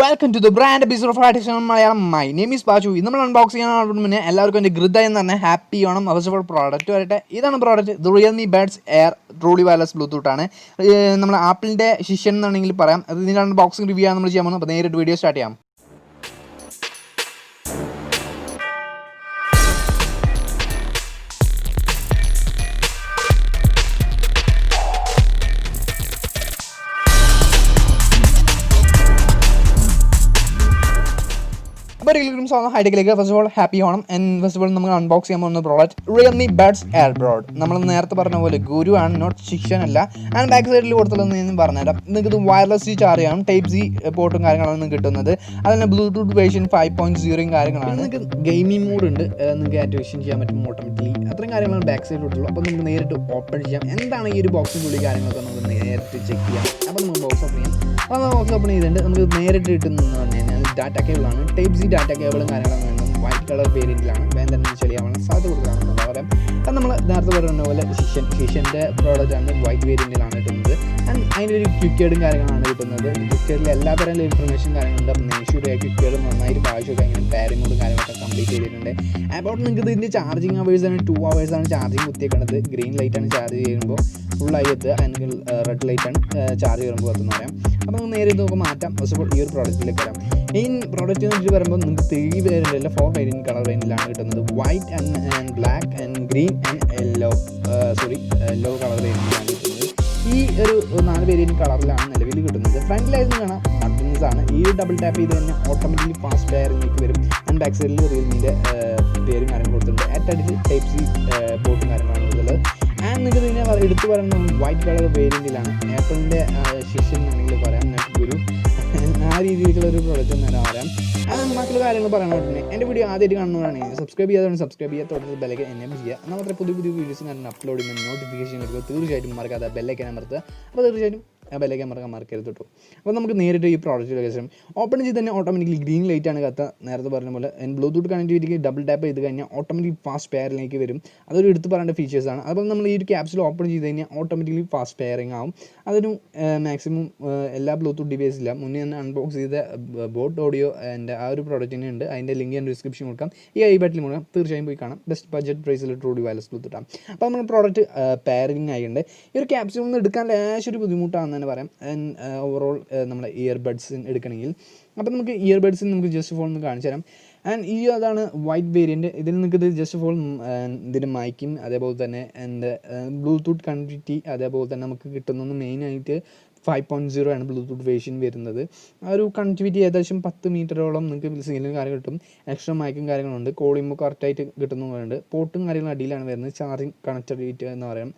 Welcome to the brand episode of Malayalam. My name is Pachu. In the unboxing, എല്ലാവർക്കും എൻ്റെ ഗൃത എന്ന് പറഞ്ഞാൽ happy Onam. First of all product വരട്ടെ. ഇതാണ് product. ഇത് Realme buds air truly wireless Bluetooth ആണ്. നമ്മൾ ആപ്പിളിൻ്റെ ശിഷ്യൻ എന്നാണെങ്കിൽ പറയാം. അത് ഇതിൻ്റെ അൺബോക്സിംഗ് റിവ്യൂ ആണ് നമ്മൾ ചെയ്യാൻ പോകുന്നത്. അപ്പോൾ നേരിട്ട് വീഡിയോ സ്റ്റാർട്ട് ചെയ്യാം. ഹൈടെക്കിലേക്ക് first of all happy Onam. And first of all നമ്മൾ അൺബോക്സ് ചെയ്യാൻ പോകുന്ന പ്രോഡക്റ്റ് റിയൽമി ബഡ്സ് എയർബോഡ്. നമ്മൾ നേരത്തെ പറഞ്ഞ പോലെ ഗുരു ആണ്, നോട്ട് ശിക്ഷൻ അല്ല. ആൻഡ് ബാക്ക് സൈഡിൽ കൊടുത്തുള്ളതെന്ന് ഞാൻ പറഞ്ഞുതരാം. നിങ്ങൾക്ക് ഇത് വയർലെസ് ചാർജ് ചെയ്യാം, ടൈപ്പ് സി പോർട്ടും കാര്യങ്ങളാണ് കിട്ടുന്നത്. അതിന് ബ്ലൂടൂത്ത് വേർഷൻ 5.0 കാര്യങ്ങളാണ്. നിങ്ങൾക്ക് ഗെയിമിംഗ് മോഡ് ഉണ്ട്, നിങ്ങൾക്ക് ആക്ടിവേഷൻ ചെയ്യാൻ പറ്റും ഓട്ടോമാറ്റിക്കലി. അത്രയും കാര്യങ്ങളാണ് ബാക്ക് സൈഡിലോട്ടുള്ളൂ. അപ്പോൾ നമുക്ക് നേരിട്ട് ഓപ്പൺ ചെയ്യാം. എന്താണ് ഈ ഒരു ബോക്സിനുള്ളിൽ കാര്യങ്ങളൊക്കെ നമുക്ക് നേരിട്ട് ചെക്ക് ചെയ്യാം. അപ്പോൾ നമുക്ക് ബോക്സ് ഓപ്പൺ ചെയ്യാം. അപ്പോൾ ബോക്സ് ഓപ്പൺ ചെയ്തിട്ടുണ്ട്. നമുക്ക് നേരിട്ട് കിട്ടുന്നതെന്ന് പറഞ്ഞു കഴിഞ്ഞാൽ ഡാറ്റ കേബിളാണ്, ടൈപ്പ് സി ഡാറ്റ കേബിളും കാര്യങ്ങളും വേണം. വൈറ്റ് കളർ വേരിയൻറ്റിലാണ് വേഗം തന്നെ ചെളിയാവാൻ സാധ്യത കൊടുക്കുകയാണെന്ന് പറയാം. അത് നമ്മൾ നേരത്തെ പറയുന്ന പോലെ ഷിഷൻ്റെ പ്രോഡക്റ്റാണ്, വൈറ്റ് വേരിയൻറ്റിലാണ് കിട്ടുന്നത്. ആൻഡ് അതിൻ്റെ ഒരു ക്വിക്കേഡും കാര്യങ്ങളാണ് കിട്ടുന്നത്. ക്വിക്കേഡിൽ എല്ലാ തരം ഇൻഫർമേഷൻ കാര്യങ്ങളുണ്ട്. അപ്പം നെക്സ്റ്റ് ക്വിക്കേഡ് നന്നായിട്ട് ആവശ്യമൊക്കെ അങ്ങനെ പാരിങ്ങോടും കാര്യങ്ങളൊക്കെ കംപ്ലീറ്റ് ചെയ്തിട്ടുണ്ട്. അബൌട്ട് നിങ്ങൾക്ക് ഇതിൻ്റെ ചാർജിങ് അവേഴ്സാണ് 2 hours ചാർജിങ് കുത്തിയേക്കുന്നത്. ഗ്രീൻ ലൈറ്റാണ് ചാർജ് ചെയ്യുമ്പോൾ ഫുള്ളായി എത്തുക, അല്ലെങ്കിൽ റെഡ് ലൈറ്റാണ് ചാർജ് ചെയ്യുമ്പോൾ എത്തുന്ന പറയാം. അപ്പോൾ നമുക്ക് നേരെ നമുക്ക് മാറ്റാം. ഫസ്റ്റ് ഓഫ് ഓൾ ഈ ഒരു പ്രോഡക്റ്റിലേക്ക് വരാം. ഈ പ്രോഡക്റ്റ് എന്ന് വെച്ചിട്ട് പറയുമ്പോൾ നിങ്ങൾക്ക് 3 വേരിയൻ്റ്, 4 വേരിയൻറ്റ് കളർ റേഞ്ചിലാണ് കിട്ടുന്നത്. White and black and green and yellow colour റേഞ്ചിലാണ് കിട്ടുന്നത്. ഈ ഒരു 4 വേരിയൻറ്റ് കളറിലാണ് നിലവിൽ കിട്ടുന്നത്. ഫ്രണ്ടിലായിരുന്നു കാണാം ബട്ടൺസ് ആണ്. ഈ ഡബിൾ ടാപ്പ് ചെയ്ത് തന്നെ ഓട്ടോമാറ്റിക്കലി ഫാസ്റ്റ് വയറിലേക്ക് വരും. ആൻഡ് ബാക്ക് സൈഡിൽ റിയൽമിൻ്റെ പേരും കാര്യങ്ങളും കൊടുത്തിട്ടുണ്ട്. അറ്റാഡിൽ ടൈപ്പ് സി പോർട്ടും കാര്യങ്ങളാണ് ഉള്ളത്. ആൻഡ് നിങ്ങൾക്ക് ഇതിനെ എടുത്ത് പറയുന്നത് വൈറ്റ് കളർ വേരിയൻറ്റിലാണ്. ആപ്പിളിൻ്റെ ശിഷ്യൻ ആണെങ്കിൽ പറയാം, നെറ്റ് ഗുരു ആ രീതിയിലുള്ള ഒരു പ്രോഡക്റ്റ് എന്ന് തന്നെ പറയാം. അത് മറ്റുള്ള കാര്യങ്ങൾ പറയണമെങ്കിൽ എൻ്റെ വീഡിയോ ആദ്യമായിട്ട് കാണുന്നതാണെങ്കിൽ സബ്സ്ക്രൈബ് ചെയ്യാതെ തുടർന്ന് ബെല്ലൈക്കൻ എനേബിൾ ചെയ്യുക. എന്നാൽ മാത്രമേ പുതിയ വീഡിയോസ് ഞാൻ അപ്ലോഡ് ചെയ്യുമ്പോൾ നോട്ടിഫിക്കേഷൻ ലഭിക്കുക. തീർച്ചയായിട്ടും മറക്കാതെ ബെല്ലൈക്കൻ അമർത്തുക. അപ്പോൾ തീർച്ചയായിട്ടും ബെല്ലൈക്കൻ മറക്കരുത് കേട്ടോ. അപ്പോൾ നമുക്ക് നേരിട്ട് ഈ പ്രോഡക്റ്റ് ശേഷം ഓപ്പൺ ചെയ്ത് തന്നെ ഓട്ടോമാറ്റിക്കലി ഗ്രീൻ ലൈറ്റാണ് കത്ത. നേരത്തെ പറഞ്ഞ പോലെ ബ്ലൂടൂത്ത് കണക്ടിവിറ്റിക്ക് ഡബിൾ ടാപ്പ് ചെയ്ത് കഴിഞ്ഞാൽ ഓട്ടോമാറ്റിക് ഫാസ്റ്റ് പെയറിലേക്ക് വരും. അതൊരു എടുത്ത് പറയേണ്ട ഫീച്ചേഴ്സാണ്. അപ്പോൾ നമ്മൾ ഈ ഒരു ക്യാപ്സിൽ ഓപ്പൺ ചെയ്ത് കഴിഞ്ഞാൽ ഓട്ടോമാറ്റിക്കലി ഫാസ്റ്റ് പെയറിങ് ആവും. അതൊരു മാക്സിമം എല്ലാ ബ്ലൂടൂത്ത് ഡിവൈസില്ല. മുന്നേ തന്നെ അൺബോക്സ് ചെയ്ത ബോട്ട് ഓഡിയോ എൻ്റെ ആ ഒരു പ്രോഡക്റ്റിന് ഉണ്ട്. അതിൻ്റെ ലിങ്ക് ഞാൻ ഡിസ്ക്രിപ്ഷൻ കൊടുക്കാം, ഈ ഐ ബട്ടണിൽ കൊടുക്കാം. തീർച്ചയായും പോയി കാണാം. ബെസ്റ്റ് ബഡ്ജറ്റ് പ്രൈസിൽ ട്രൂലി വയർലെസ് ബ്ലൂടൂത്ത് ആണ്. അപ്പോൾ നമ്മൾ പ്രോഡക്റ്റ് പെയറിങ് ആയിട്ടുണ്ട്. ഈ ഒരു ക്യാപ്സിൽ നിന്ന് എടുക്കാൻ ലേശൊരു ബുദ്ധിമുട്ടാണെന്ന് തന്നെ പറയാം. ഓവറോൾ നമ്മുടെ ഇയർബഡ്സ് എടുക്കണമെങ്കിൽ. അപ്പോൾ നമുക്ക് ഇയർബഡ്സിന് നമുക്ക് ജസ്റ്റ് ഫോൺ ഒന്ന് കാണിച്ചു തരാം. ആൻഡ് ഈ അതാണ് വൈറ്റ് വേരിയൻറ്റ്. ഇതിൽ നിങ്ങൾക്കിത് ജസ്റ്റ് ഫോൺ ഇതിൻ്റെ മൈക്കും അതേപോലെ തന്നെ എൻ്റെ ബ്ലൂടൂത്ത് കണക്ടിവിറ്റി അതേപോലെ തന്നെ നമുക്ക് കിട്ടുന്നത് മെയിനായിട്ട് 5.0 ആണ് ബ്ലൂടൂത്ത് വേർഷൻ വരുന്നത്. ആ ഒരു കണക്ടിവിറ്റി ഏകദേശം 10 മീറ്ററോളം നിങ്ങൾക്ക് സിഗ്നലും കാര്യം കിട്ടും. എക്സ്ട്രാ മൈക്കും കാര്യങ്ങളുണ്ട്. കോൾ ചെയ്യുമ്പോൾ കറക്റ്റായിട്ട് കിട്ടുന്നതുകൊണ്ട് പോർട്ടും കാര്യങ്ങളും അടിയിലാണ് വരുന്നത്. ചാർജിങ് കണക്ടിവിറ്റി എന്ന് പറയാം.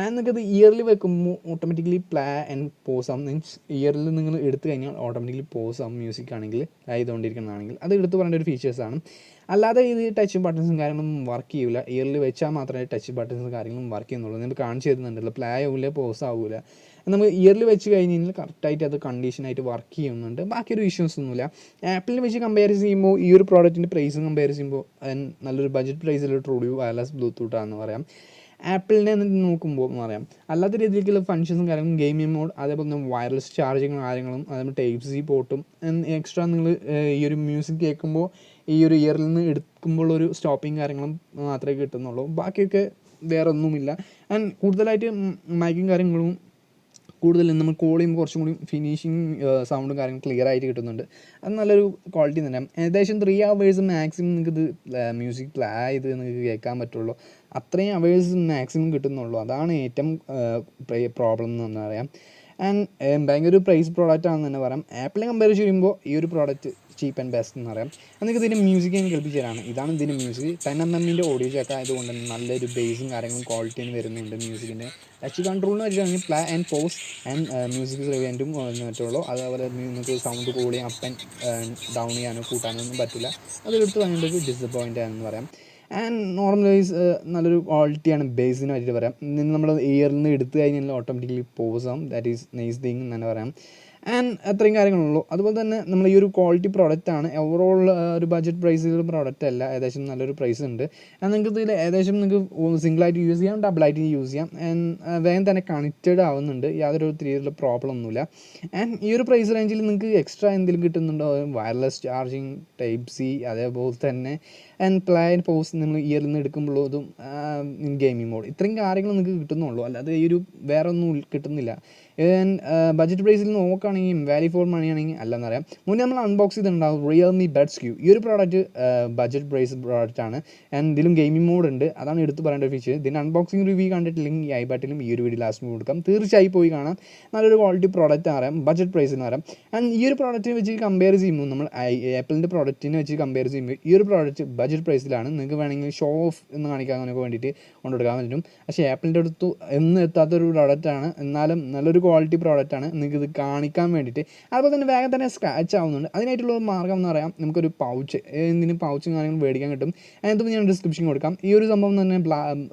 ആൻഡ് നിങ്ങൾക്കത് ഇയറിൽ വെക്കുമ്പോൾ ഓട്ടോമാറ്റിക്കലി പ്ലേ ആൻഡ് പോസ് ആവും. മീൻസ് ഇയറിൽ നിങ്ങൾ എടുത്തു കഴിഞ്ഞാൽ ഓട്ടോമാറ്റിക്കലി പോസ് ആവും. മ്യൂസിക് ആണെങ്കിൽ ആയതുകൊണ്ടിരിക്കുന്നതാണെങ്കിൽ അത് എടുത്ത് പറയേണ്ട ഒരു ഫീച്ചേഴ്സാണ്. അല്ലാതെ ഇത് ടച്ച് ബട്ടൺസും കാര്യങ്ങളും വർക്ക് ചെയ്യില്ല. ഇയറിൽ വെച്ചാൽ മാത്രമേ ടച്ച് ബട്ടൺസും കാര്യങ്ങളും വർക്ക് ചെയ്യുന്നുള്ളൂ. നമുക്ക് കാണിച്ചു തരുന്നുണ്ടല്ലോ, പ്ലേ ആവില്ല, പോസ് ആവില്ല. നമുക്ക് ഇയറിൽ വെച്ച് കഴിഞ്ഞ് കഴിഞ്ഞാൽ കറക്റ്റായിട്ട് അത് കണ്ടീഷനായിട്ട് വർക്ക് ചെയ്യുന്നുണ്ട്. ബാക്കിയൊരു ഇഷ്യൂസ് ഒന്നുമില്ല. ആപ്പിളിൽ വെച്ച് കമ്പയർ ചെയ്യുമ്പോൾ ഈ ഒരു പ്രോഡക്റ്റിൻ്റെ പ്രൈസും കമ്പയർ ചെയ്യുമ്പോൾ നല്ലൊരു ബഡ്ജറ്റ് പ്രൈസിൽ ട്രൂലി വയർലെസ് ബ്ലൂടൂത്താണെന്ന് പറയാം. ആപ്പിളിനെ നോക്കുമ്പോൾ എന്ന് പറയാം. അല്ലാത്ത രീതിയിലുള്ള ഫങ്ഷൻസും കാര്യങ്ങളും ഗെയിമിംഗ് മോഡ് അതേപോലെ തന്നെ വയർലെസ് ചാർജിങ് കാര്യങ്ങളും അതേപോലെ ടൈപ്പ് സി പോർട്ടും എക്സ്ട്രാ നിങ്ങൾ ഈ ഒരു മ്യൂസിക് കേൾക്കുമ്പോൾ ഈ ഒരു ഇയറിൽ നിന്ന് എടുക്കുമ്പോൾ ഒരു സ്റ്റോപ്പിങ് കാര്യങ്ങളും മാത്രമേ കിട്ടുന്നുള്ളൂ. ബാക്കിയൊക്കെ വേറെ ഒന്നുമില്ല. ആൻഡ് കൂടുതലായിട്ട് മൈക്കും കാര്യങ്ങളും കൂടുതൽ നമ്മൾ കോൾ ചെയ്യുമ്പോൾ കുറച്ചും കൂടി ഫിനിഷിങ് സൗണ്ടും കാര്യങ്ങളും ക്ലിയർ ആയിട്ട് കിട്ടുന്നുണ്ട്. അത് നല്ലൊരു ക്വാളിറ്റി തന്നെ. ഏകദേശം 3 hours മാക്സിമം നിങ്ങൾക്കിത് മ്യൂസിക് പ്ലേ ചെയ്ത് നിങ്ങൾക്ക് കേൾക്കാൻ പറ്റുള്ളൂ. അത്രയും അവേഴ്സ് മാക്സിമം കിട്ടുന്നുള്ളൂ. അതാണ് ഏറ്റവും പ്രോബ്ലം എന്ന് തന്നെ പറയാം. ആൻഡ് ഭയങ്കര ഒരു പ്രൈസ് പ്രോഡക്റ്റ് ആണെന്ന് തന്നെ പറയാം. ആപ്പിളിനെ കമ്പയർ ചെയ്യുമ്പോൾ ഈ ഒരു പ്രോഡക്റ്റ് ചീപ്പ് ആൻഡ് ബെസ്റ്റ് എന്ന് പറയാം. നിങ്ങൾക്ക് ഇതിൻ്റെ മ്യൂസിക് ഞാൻ കേൾപ്പിച്ചു തരാണ്. ഇതാണ് ഇതിൻ്റെ മ്യൂസിക്. 10mm ഓഡിയോ ജാക്ക് ആയതുകൊണ്ട് തന്നെ നല്ലൊരു ബേസും കാര്യങ്ങളും ക്വാളിറ്റിയും വരുന്നുണ്ട് മ്യൂസിക്കിൻ്റെ. ടച്ച് കൺട്രോളിന് വെച്ചിട്ടാണെങ്കിൽ play and pause and music റിവൈൻഡും പറ്റുള്ളൂ. അതേപോലെ നിങ്ങൾക്ക് സൗണ്ട് കൂൾ ചെയ്യാൻ അപ്പ് ആൻഡ് ഡൗൺ ചെയ്യാനോ കൂട്ടാനോ ഒന്നും പറ്റില്ല. അത് എടുത്ത് ഭയങ്കര ഒരു ഡിസപ്പോയിൻ്റ് ആണെന്ന് പറയാം. ആൻഡ് നോർമലൈസ് നല്ലൊരു ക്വാളിറ്റിയാണ് ബേസിന് പറ്റിയിട്ട് പറയാം. നമ്മൾ ഇയറിൽ നിന്ന് എടുത്തു കഴിഞ്ഞാൽ ഓട്ടോമാറ്റിക്കലി പോസ് ആവും. ദാറ്റ് ഈസ് നൈസ് തിങ് എന്ന് തന്നെ പറയാം. ആൻഡ് അത്രയും കാര്യങ്ങളുള്ളൂ. അതുപോലെ തന്നെ നമ്മൾ ഈ ഒരു ക്വാളിറ്റി പ്രോഡക്റ്റാണ്, ഓവറോൾ ഒരു ബഡ്ജറ്റ് പ്രൈസിലുള്ള പ്രോഡക്റ്റ് അല്ല, ഏകദേശം നല്ലൊരു പ്രൈസ് ഉണ്ട്. ആൻഡ് നിങ്ങൾക്ക് ഇതിൽ ഏകദേശം നിങ്ങൾക്ക് സിംഗിളായിട്ട് യൂസ് ചെയ്യാം, ഡബിളായിട്ട് യൂസ് ചെയ്യാം. ആൻഡ് വേഗം തന്നെ കണക്റ്റഡ് ആവുന്നുണ്ട്, യാതൊരു രീതിയിലുള്ള പ്രോബ്ലം ഒന്നുമില്ല. ആൻഡ് ഈ ഒരു പ്രൈസ് റേഞ്ചിൽ നിങ്ങൾക്ക് എക്സ്ട്രാ എന്തെങ്കിലും കിട്ടുന്നുണ്ടോ? വയർലെസ് ചാർജിങ്, ടൈപ്പ് സി, അതേപോലെ തന്നെ ആൻഡ് പ്ലേ ആൻഡ് പോസ് നമ്മൾ ഇയറിൽ നിന്ന് എടുക്കുമ്പോഴതും ഇൻ ഗെയിമിംഗ് മോഡ്, ഇത്രയും കാര്യങ്ങൾ നിങ്ങൾക്ക് കിട്ടുന്നുള്ളൂ, അല്ലാതെ ഈ ഒരു വേറെ ഒന്നും കിട്ടുന്നില്ല. ബഡ്ജറ്റ് പ്രൈസിൽ നോക്കുകയാണെങ്കിൽ വാല്യൂ ഫോർ മണി ആണെങ്കിൽ അല്ലെന്നറിയാം. മുന്നേ നമ്മൾ അൺബോക്സ് ചെയ്തിട്ടുണ്ടാകും റിയൽമി ബഡ്സ് ക്യൂ. ഈ ഒരു പ്രോഡക്റ്റ് ബഡ്ജറ്റ് പ്രൈസ് പ്രോഡക്റ്റ് ആണ്. ആൻഡ് ഇതിലും ഗെയിമിംഗ് മോഡ് ഉണ്ട്, അതാണ് എടുത്ത് പറയേണ്ട ഒരു ഫീച്ചർ. ഇതിന് അൺബോക്സിംഗ് റിവ്യൂ കണ്ടിട്ടില്ലെങ്കിൽ ഈ ഐ ബട്ടണിലും ഈ ഒരു വീഡിയോ ലാസ്റ്റ് കൊടുക്കാം, തീർച്ചയായും പോയി കാണാം. നല്ലൊരു ക്വാളിറ്റി പ്രോഡക്റ്റ് അറിയാം, ബഡ്ജറ്റ് പ്രൈസിന് അറിയാം. ആൻഡ് ഈ ഒരു പ്രോഡക്റ്റിനെ വെച്ച് കമ്പയർ ചെയ്യുമ്പോൾ, നമ്മൾ ആപ്പിളിൻ്റെ പ്രോഡക്റ്റിനെ വെച്ച് കമ്പയർ ചെയ്യുമ്പോൾ ഈ ഒരു പ്രോഡക്റ്റ് ബഡ്ജറ്റ് പ്രൈസിലാണ്. നിങ്ങൾക്ക് വേണമെങ്കിൽ ഷോ ഓഫ് എന്ന് കാണിക്കാനൊക്കെ വേണ്ടിയിട്ട് കൊണ്ടുകൊടുക്കാൻ പറ്റും. പക്ഷേ ആപ്പിളിൻ്റെ അടുത്ത് എന്നും എത്താത്തൊരു പ്രോഡക്റ്റാണ്, എന്നാലും നല്ലൊരു ക്വാളിറ്റി പ്രോഡക്റ്റാണ്. നിങ്ങൾക്ക് ഇത് കാണിക്കാൻ വേണ്ടിയിട്ട്. അതുപോലെ തന്നെ വേഗം തന്നെ സ്ക്രാച്ച് ആവുന്നുണ്ട്. അതിനായിട്ടുള്ള മാർഗ്ഗം എന്ന് പറയാം, നമുക്കൊരു പൗച്ച്, എന്തിനും പൗച്ചും കാര്യങ്ങളും മേടിക്കാൻ കിട്ടും. അതിനകത്ത് ഞാൻ ഡിസ്ക്രിപ്ഷൻ കൊടുക്കാം. ഈ ഒരു സംഭവം തന്നെ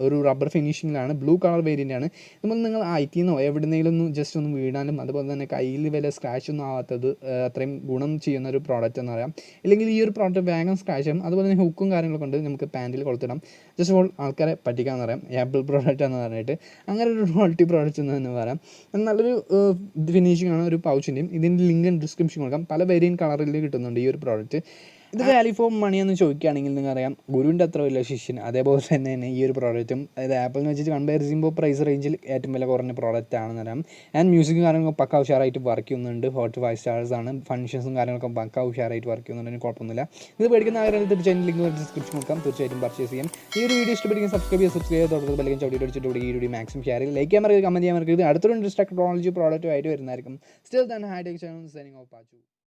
ഒരു റബ്ബർ ഫിനിഷിങ്ങിലാണ്, ബ്ലൂ കളർ വേരിയൻ്റാണ്. നമ്മൾ നിങ്ങൾ ഐറ്റിന്നോ എവിടെന്നെങ്കിലും ഒന്ന് ജസ്റ്റ് ഒന്ന് വീണാലും, അതുപോലെ തന്നെ കയ്യിൽ വല്ല സ്ക്രാച്ച് ഒന്നും ആവാത്തത് അത്രയും ഗുണം ചെയ്യുന്ന ഒരു പ്രോഡക്റ്റ് എന്ന് പറയാം. ഇല്ലെങ്കിൽ ഈ ഒരു പ്രോഡക്റ്റ് വേഗം സ്ക്രാച്ച് ആകും. അതുപോലെ തന്നെ ഹുക്കും കാര്യങ്ങളൊക്കെ ഉണ്ട്, നമുക്ക് പാൻറ്റിൽ കൊളുത്തിടാം. ജസ്റ്റ് ഓൾ ആൾക്കാരെ പറ്റിക്കാന്ന് പറയാം, ആപ്പിൾ പ്രോഡക്റ്റ് എന്ന് പറഞ്ഞിട്ട്. അങ്ങനെ ഒരു ക്വാളിറ്റി പ്രോഡക്റ്റ് എന്ന് തന്നെ പറയാം. നല്ലൊരു ഫിനിഷിംഗ് ആണ് ഒരു പൗച്ചിൻ്റെയും. ഇതിൻ്റെ ലിങ്ക് ഡിസ്ക്രിപ്ഷൻ കൊടുക്കാം. പല വേരിയൻറ്റ് കളറിൽ കിട്ടുന്നുണ്ട് ഈ ഒരു പ്രോഡക്റ്റ്. ഇത് വാല്യൂ ഫോർ മണി എന്ന് ചോദിക്കുകയാണെങ്കിൽ നിങ്ങൾക്കറിയാം, ഗുരുവിൻ്റെ അത്ര വലിയ ശിഷ്യൻ. അതേപോലെ തന്നെ ഈ ഒരു പ്രോഡക്റ്റും, അതായത് ആപ്പിളിനെ വെച്ചിട്ട് കമ്പയർ ചെയ്യുമ്പോൾ പ്രൈസ് റേഞ്ചിൽ ഏറ്റവും വില കുറഞ്ഞ പ്രോഡക്റ്റ് ആണെന്ന് പറയാം. ആൻഡ് മ്യൂസിക്കും കാര്യങ്ങളൊക്കെ പക്ക ഉഷാറായിട്ട് വർക്ക് ചെയ്യുന്നുണ്ട്, 4-5 stars ആണ്. ഫങ്ഷൻസും കാര്യങ്ങളൊക്കെ പക്ക ഉഷാറായിട്ട് വർക്ക് ചെയ്യുന്നുണ്ട്, കുഴപ്പമൊന്നുമില്ല. ഇത് മേടിക്കുന്ന ആഗ്രഹം തീർച്ചയായും ലിങ്ക് ഡിസ്ക്രിപ്ഷൻ കൊടുക്കാം, തീർച്ചയായിട്ടും പർച്ചേസ് ചെയ്യാം. ഈ ഒരു വീഡിയോ ഇഷ്ടപ്പെടുന്ന സബ്സ്ക്രൈബ് ചെയ്യുക, തുടർന്ന് ബെല്ലിക്കൻ ചവിട്ടി അടിച്ചിട്ട് ഈ വീഡിയോ മാക്സിമം ഷെയർ ചെയ്യുക, ലൈക്ക് ചെയ്യാൻ മറക്കരുത്, കമൻറ്റ് ചെയ്യാൻ മറക്കരുത്. അടുത്തൊരു ഇൻട്രസ്റ്റ് ടെക്നോളജി പ്രോഡക്റ്റ് ആയിട്ട് വരുന്നതായിരിക്കും. സ്റ്റിൽ തന്നെ high tech channel signing off Pachu.